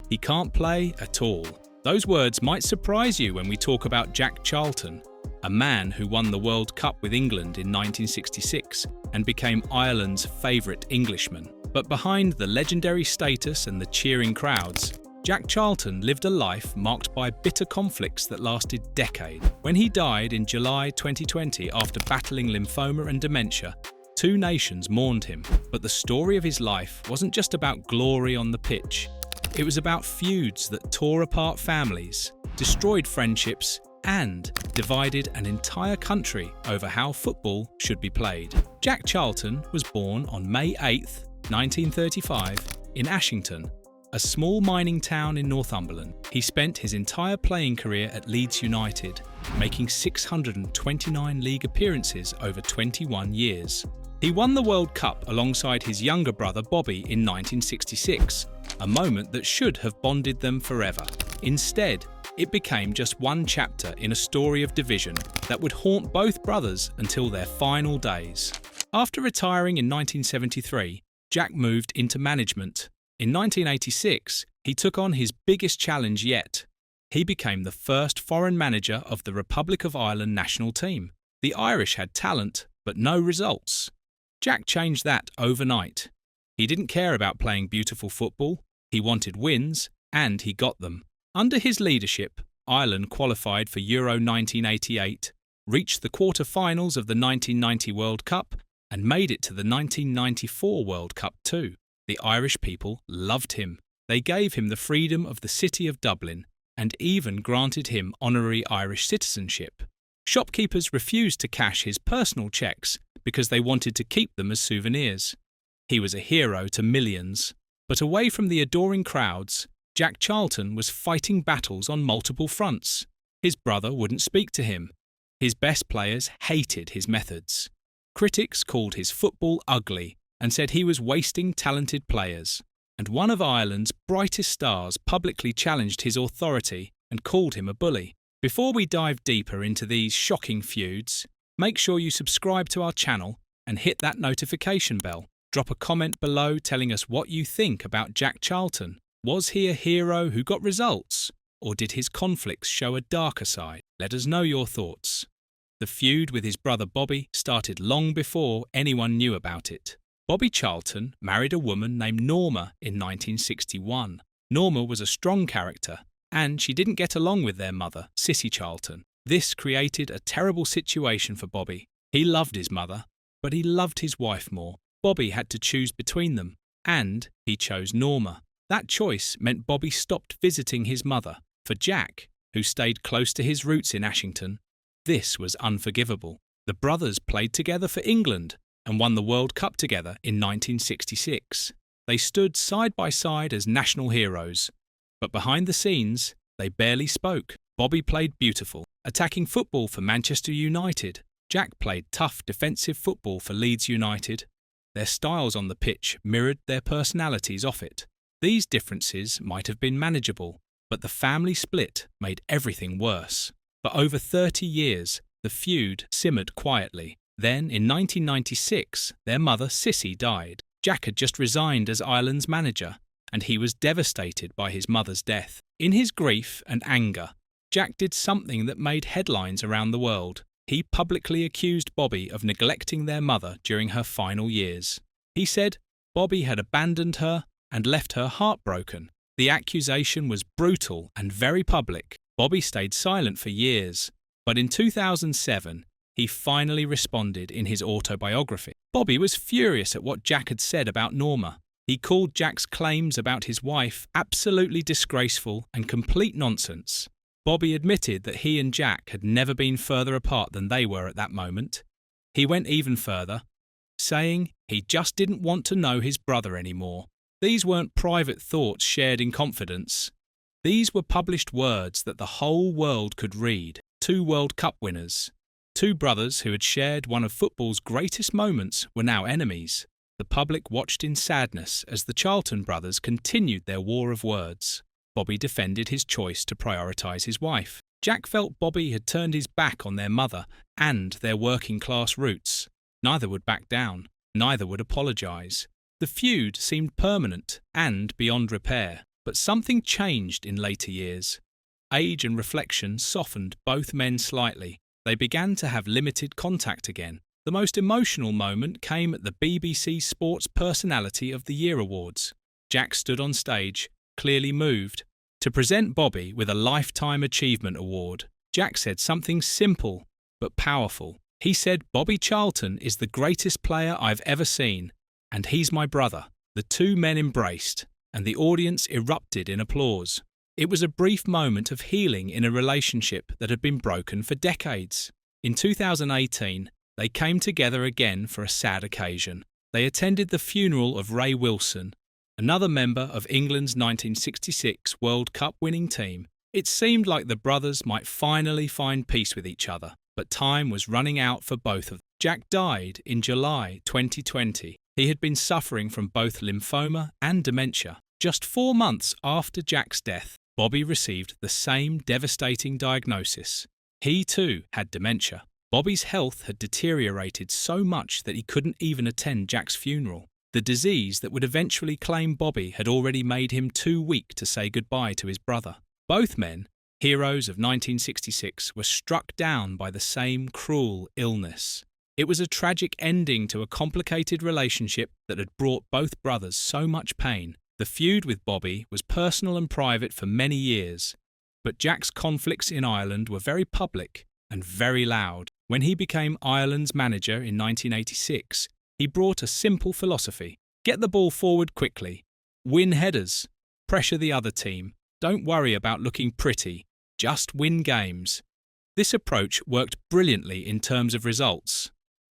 He can't play at all. Those words might surprise you when we talk about Jack Charlton, a man who won the World Cup with England in 1966 and became Ireland's favourite Englishman. But behind the legendary status and the cheering crowds, Jack Charlton lived a life marked by bitter conflicts that lasted decades. When he died in July 2020 after battling lymphoma and dementia, 2 nations mourned him. But the story of his life wasn't just about glory on the pitch. It was about feuds that tore apart families, destroyed friendships, and divided an entire country over how football should be played. Jack Charlton was born on May 8, 1935, in Ashington, a small mining town in Northumberland. He spent his entire playing career at Leeds United, making 629 league appearances over 21 years. He won the World Cup alongside his younger brother Bobby in 1966, a moment that should have bonded them forever. Instead, it became just one chapter in a story of division that would haunt both brothers until their final days. After retiring in 1973, Jack moved into management. In 1986, he took on his biggest challenge yet. He became the first foreign manager of the Republic of Ireland national team. The Irish had talent, but no results. Jack changed that overnight. He didn't care about playing beautiful football, he wanted wins, and he got them. Under his leadership, Ireland qualified for Euro 1988, reached the quarter-finals of the 1990 World Cup, and made it to the 1994 World Cup too. The Irish people loved him. They gave him the freedom of the city of Dublin, and even granted him honorary Irish citizenship. Shopkeepers refused to cash his personal cheques because they wanted to keep them as souvenirs. He was a hero to millions. But away from the adoring crowds, Jack Charlton was fighting battles on multiple fronts. His brother wouldn't speak to him. His best players hated his methods. Critics called his football ugly and said he was wasting talented players. And one of Ireland's brightest stars publicly challenged his authority and called him a bully. Before we dive deeper into these shocking feuds, make sure you subscribe to our channel and hit that notification bell. Drop a comment below telling us what you think about Jack Charlton. Was he a hero who got results, or did his conflicts show a darker side? Let us know your thoughts. The feud with his brother Bobby started long before anyone knew about it. Bobby Charlton married a woman named Norma in 1961. Norma was a strong character, and she didn't get along with their mother, Sissy Charlton. This created a terrible situation for Bobby. He loved his mother, but he loved his wife more. Bobby had to choose between them, and he chose Norma. That choice meant Bobby stopped visiting his mother. For Jack, who stayed close to his roots in Ashington, this was unforgivable. The brothers played together for England and won the World Cup together in 1966. They stood side by side as national heroes, but behind the scenes, they barely spoke. Bobby played beautiful, attacking football for Manchester United. Jack played tough defensive football for Leeds United. Their styles on the pitch mirrored their personalities off it. These differences might have been manageable, but the family split made everything worse. For over 30 years, the feud simmered quietly. Then, in 1996, their mother Sissy died. Jack had just resigned as Ireland's manager, and he was devastated by his mother's death. In his grief and anger, Jack did something that made headlines around the world. He publicly accused Bobby of neglecting their mother during her final years. He said Bobby had abandoned her and left her heartbroken. The accusation was brutal and very public. Bobby stayed silent for years, but in 2007, he finally responded in his autobiography. Bobby was furious at what Jack had said about Norma. He called Jack's claims about his wife absolutely disgraceful and complete nonsense. Bobby admitted that he and Jack had never been further apart than they were at that moment. He went even further, saying he just didn't want to know his brother anymore. These weren't private thoughts shared in confidence. These were published words that the whole world could read. 2 World Cup winners, 2 brothers who had shared one of football's greatest moments, were now enemies. The public watched in sadness as the Charlton brothers continued their war of words. Bobby defended his choice to prioritise his wife. Jack felt Bobby had turned his back on their mother and their working-class roots. Neither would back down. Neither would apologise. The feud seemed permanent and beyond repair. But something changed in later years. Age and reflection softened both men slightly. They began to have limited contact again. The most emotional moment came at the BBC Sports Personality of the Year Awards. Jack stood on stage, clearly moved, to present Bobby with a Lifetime Achievement Award. Jack said something simple but powerful. He said, "Bobby Charlton is the greatest player I've ever seen, and he's my brother." The two men embraced, and the audience erupted in applause. It was a brief moment of healing in a relationship that had been broken for decades. In 2018, they came together again for a sad occasion. They attended the funeral of Ray Wilson, another member of England's 1966 World Cup winning team. It seemed like the brothers might finally find peace with each other, but time was running out for both of them. Jack died in July 2020. He had been suffering from both lymphoma and dementia. Just 4 months after Jack's death, Bobby received the same devastating diagnosis. He too had dementia. Bobby's health had deteriorated so much that he couldn't even attend Jack's funeral. The disease that would eventually claim Bobby had already made him too weak to say goodbye to his brother. Both men, heroes of 1966, were struck down by the same cruel illness. It was a tragic ending to a complicated relationship that had brought both brothers so much pain. The feud with Bobby was personal and private for many years, but Jack's conflicts in Ireland were very public and very loud. When he became Ireland's manager in 1986, he brought a simple philosophy: get the ball forward quickly, win headers, pressure the other team, don't worry about looking pretty, just win games. This approach worked brilliantly in terms of results.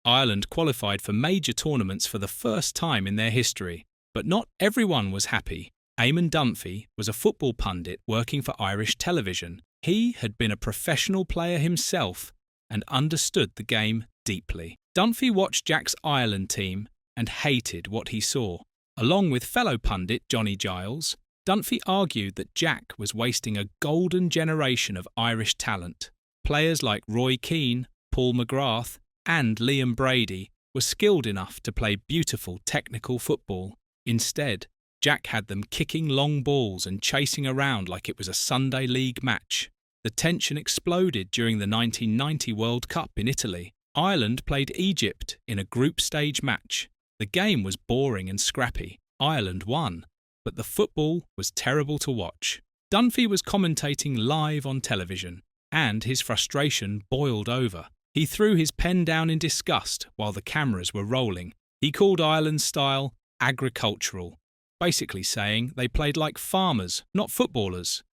Ireland qualified for major tournaments for the first time in their history, but not everyone was happy. Eamon Dunphy was a football pundit working for Irish television. He had been a professional player himself and understood the game deeply. Dunphy watched Jack's Ireland team and hated what he saw. Along with fellow pundit Johnny Giles, Dunphy argued that Jack was wasting a golden generation of Irish talent. Players like Roy Keane, Paul McGrath, and Liam Brady were skilled enough to play beautiful technical football. Instead, Jack had them kicking long balls and chasing around like it was a Sunday League match. The tension exploded during the 1990 World Cup in Italy. Ireland played Egypt in a group stage match. The game was boring and scrappy. Ireland won, but the football was terrible to watch. Dunphy was commentating live on television, and his frustration boiled over. He threw his pen down in disgust while the cameras were rolling. He called Ireland's style agricultural, basically saying they played like farmers, not footballers.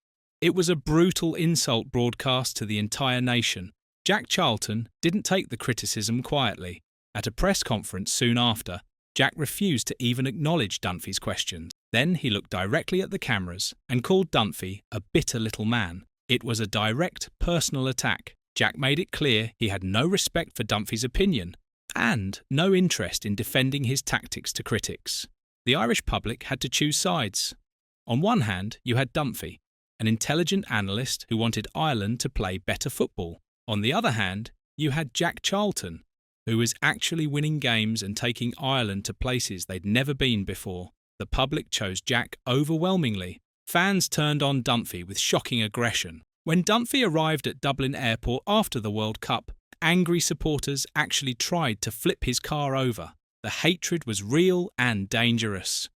It was a brutal insult broadcast to the entire nation. Jack Charlton didn't take the criticism quietly. At a press conference soon after, Jack refused to even acknowledge Dunphy's questions. Then he looked directly at the cameras and called Dunphy a bitter little man. It was a direct personal attack. Jack made it clear he had no respect for Dunphy's opinion and no interest in defending his tactics to critics. The Irish public had to choose sides. On one hand, you had Dunphy, an intelligent analyst who wanted Ireland to play better football. On the other hand, you had Jack Charlton, who was actually winning games and taking Ireland to places they'd never been before. The public chose Jack overwhelmingly. Fans turned on Dunphy with shocking aggression. When Dunphy arrived at Dublin Airport after the World Cup, angry supporters actually tried to flip his car over. The hatred was real and dangerous.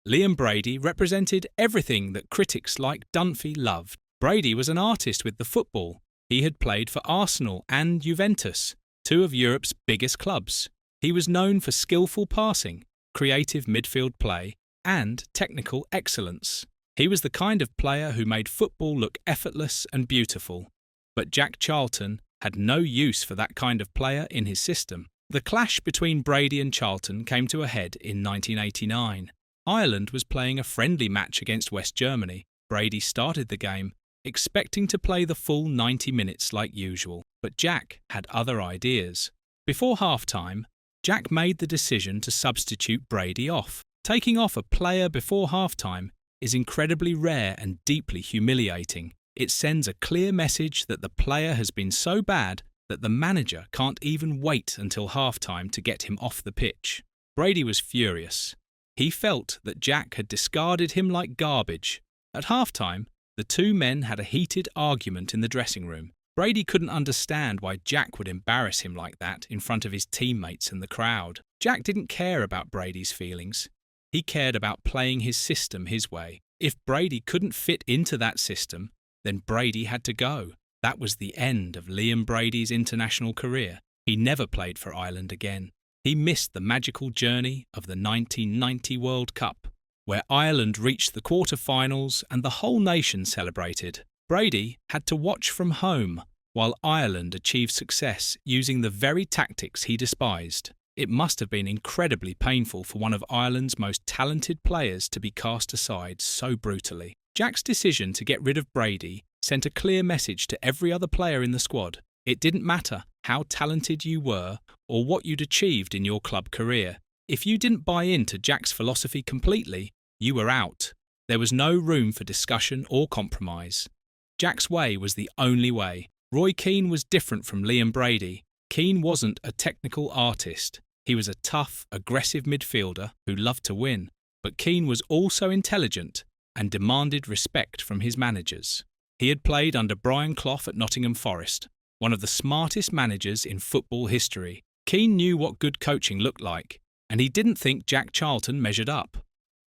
Liam Brady represented everything that critics like Dunphy loved. Brady was an artist with the football. He had played for Arsenal and Juventus, two of Europe's biggest clubs. He was known for skillful passing, creative midfield play, and technical excellence. He was the kind of player who made football look effortless and beautiful. But Jack Charlton had no use for that kind of player in his system. The clash between Brady and Charlton came to a head in 1989. Ireland was playing a friendly match against West Germany. Brady started the game, expecting to play the full 90 minutes like usual. But Jack had other ideas. Before half-time, Jack made the decision to substitute Brady off. Taking off a player before half-time is incredibly rare and deeply humiliating. It sends a clear message that the player has been so bad that the manager can't even wait until half-time to get him off the pitch. Brady was furious. He felt that Jack had discarded him like garbage. At halftime, the two men had a heated argument in the dressing room. Brady couldn't understand why Jack would embarrass him like that in front of his teammates and the crowd. Jack didn't care about Brady's feelings. He cared about playing his system his way. If Brady couldn't fit into that system, then Brady had to go. That was the end of Liam Brady's international career. He never played for Ireland again. He missed the magical journey of the 1990 World Cup, where Ireland reached the quarter-finals and the whole nation celebrated. Brady had to watch from home while Ireland achieved success using the very tactics he despised. It must have been incredibly painful for one of Ireland's most talented players to be cast aside so brutally. Jack's decision to get rid of Brady sent a clear message to every other player in the squad. It didn't matter how talented you were or what you'd achieved in your club career. If you didn't buy into Jack's philosophy completely, you were out. There was no room for discussion or compromise. Jack's way was the only way. Roy Keane was different from Liam Brady. Keane wasn't a technical artist. He was a tough, aggressive midfielder who loved to win. But Keane was also intelligent and demanded respect from his managers. He had played under Brian Clough at Nottingham Forest, one of the smartest managers in football history. Keane knew what good coaching looked like, and he didn't think Jack Charlton measured up.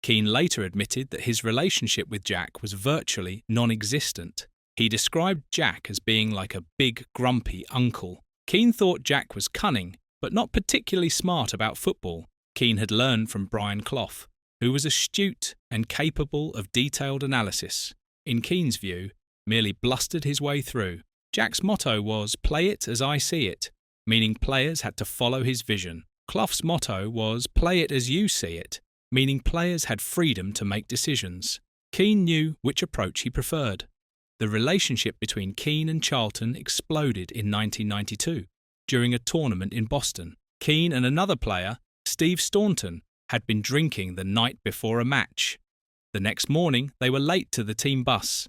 Keane later admitted that his relationship with Jack was virtually non-existent. He described Jack as being like a big, grumpy uncle. Keane thought Jack was cunning, but not particularly smart about football. Keane had learned from Brian Clough, who was astute and capable of detailed analysis. In Keane's view, merely blustered his way through. Jack's motto was, "Play it as I see it," meaning players had to follow his vision. Clough's motto was, "Play it as you see it," meaning players had freedom to make decisions. Keane knew which approach he preferred. The relationship between Keane and Charlton exploded in 1992 during a tournament in Boston. Keane and another player, Steve Staunton, had been drinking the night before a match. The next morning, they were late to the team bus.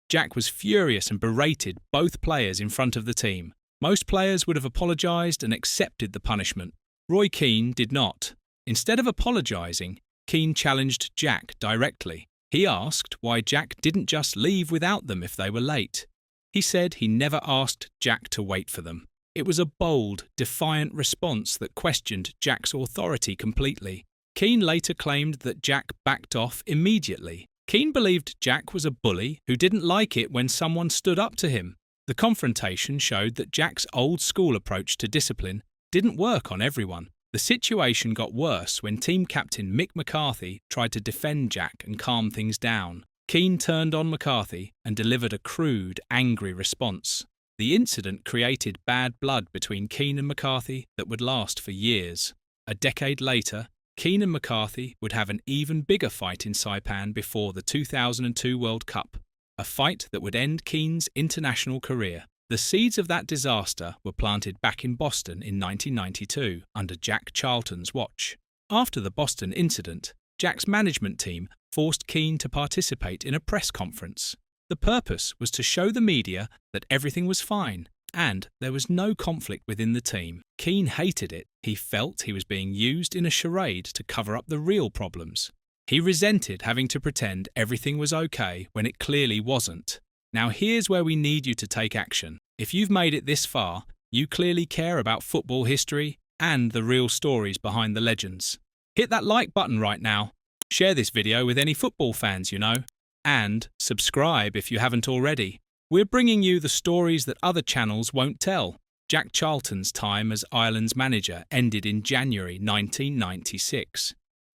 Jack was furious and berated both players in front of the team. Most players would have apologised and accepted the punishment. Roy Keane did not. Instead of apologising, Keane challenged Jack directly. He asked why Jack didn't just leave without them if they were late. He said he never asked Jack to wait for them. It was a bold, defiant response that questioned Jack's authority completely. Keane later claimed that Jack backed off immediately. Keane believed Jack was a bully who didn't like it when someone stood up to him. The confrontation showed that Jack's old-school approach to discipline didn't work on everyone. The situation got worse when team captain Mick McCarthy tried to defend Jack and calm things down. Keane turned on McCarthy and delivered a crude, angry response. The incident created bad blood between Keane and McCarthy that would last for years. A decade later, Keane and McCarthy would have an even bigger fight in Saipan before the 2002 World Cup, a fight that would end Keane's international career. The seeds of that disaster were planted back in Boston in 1992 under Jack Charlton's watch. After the Boston incident, Jack's management team forced Keane to participate in a press conference. The purpose was to show the media that everything was fine and there was no conflict within the team. Keane hated it. He felt he was being used in a charade to cover up the real problems. He resented having to pretend everything was okay when it clearly wasn't. Now here's where we need you to take action. If you've made it this far, you clearly care about football history and the real stories behind the legends. Hit that like button right now. Share this video with any football fans you know. And subscribe if you haven't already. We're bringing you the stories that other channels won't tell. Jack Charlton's time as Ireland's manager ended in January 1996.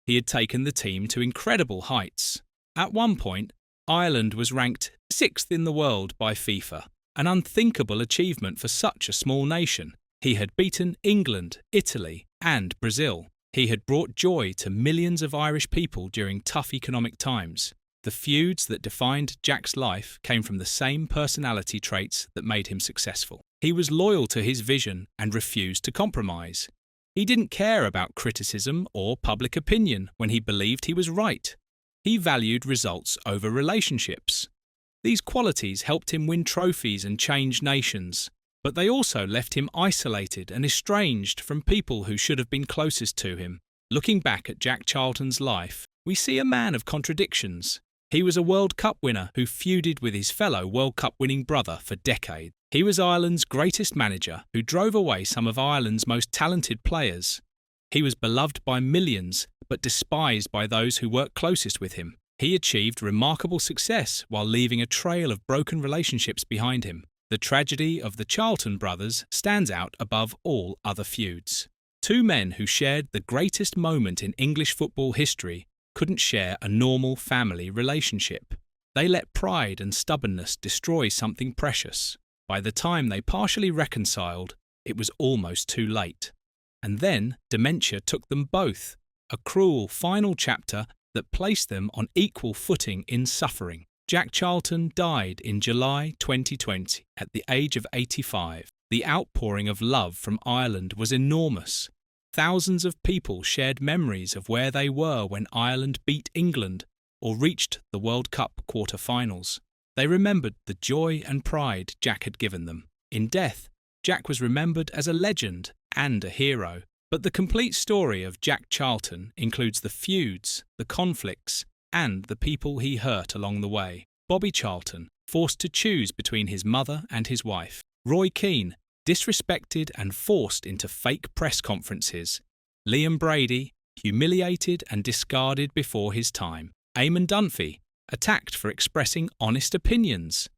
He had taken the team to incredible heights. At one point, Ireland was ranked 6th in the world by FIFA, an unthinkable achievement for such a small nation. He had beaten England, Italy, and Brazil. He had brought joy to millions of Irish people during tough economic times. The feuds that defined Jack's life came from the same personality traits that made him successful. He was loyal to his vision and refused to compromise. He didn't care about criticism or public opinion when he believed he was right. He valued results over relationships. These qualities helped him win trophies and change nations, but they also left him isolated and estranged from people who should have been closest to him. Looking back at Jack Charlton's life, we see a man of contradictions. He was a World Cup winner who feuded with his fellow World Cup winning brother for decades. He was Ireland's greatest manager who drove away some of Ireland's most talented players. He was beloved by millions, but despised by those who worked closest with him. He achieved remarkable success while leaving a trail of broken relationships behind him. The tragedy of the Charlton brothers stands out above all other feuds. Two men who shared the greatest moment in English football history couldn't share a normal family relationship. They let pride and stubbornness destroy something precious. By the time they partially reconciled, it was almost too late. And then dementia took them both, a cruel final chapter that placed them on equal footing in suffering. Jack Charlton died in July 2020 at the age of 85. The outpouring of love from Ireland was enormous. Thousands of people shared memories of where they were when Ireland beat England or reached the World Cup quarter-finals. They remembered the joy and pride Jack had given them. In death, Jack was remembered as a legend and a hero. But the complete story of Jack Charlton includes the feuds, the conflicts, and the people he hurt along the way. Bobby Charlton, forced to choose between his mother and his wife. Roy Keane, disrespected and forced into fake press conferences. Liam Brady, humiliated and discarded before his time. Eamon Dunphy, attacked for expressing honest opinions.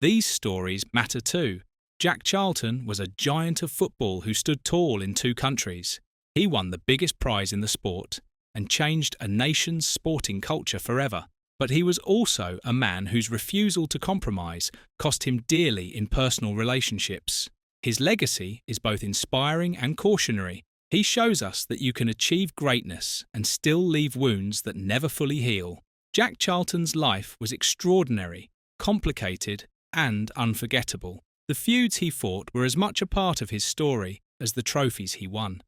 These stories matter too. Jack Charlton was a giant of football who stood tall in two countries. He won the biggest prize in the sport and changed a nation's sporting culture forever. But he was also a man whose refusal to compromise cost him dearly in personal relationships. His legacy is both inspiring and cautionary. He shows us that you can achieve greatness and still leave wounds that never fully heal. Jack Charlton's life was extraordinary, complicated, and unforgettable. The feuds he fought were as much a part of his story as the trophies he won.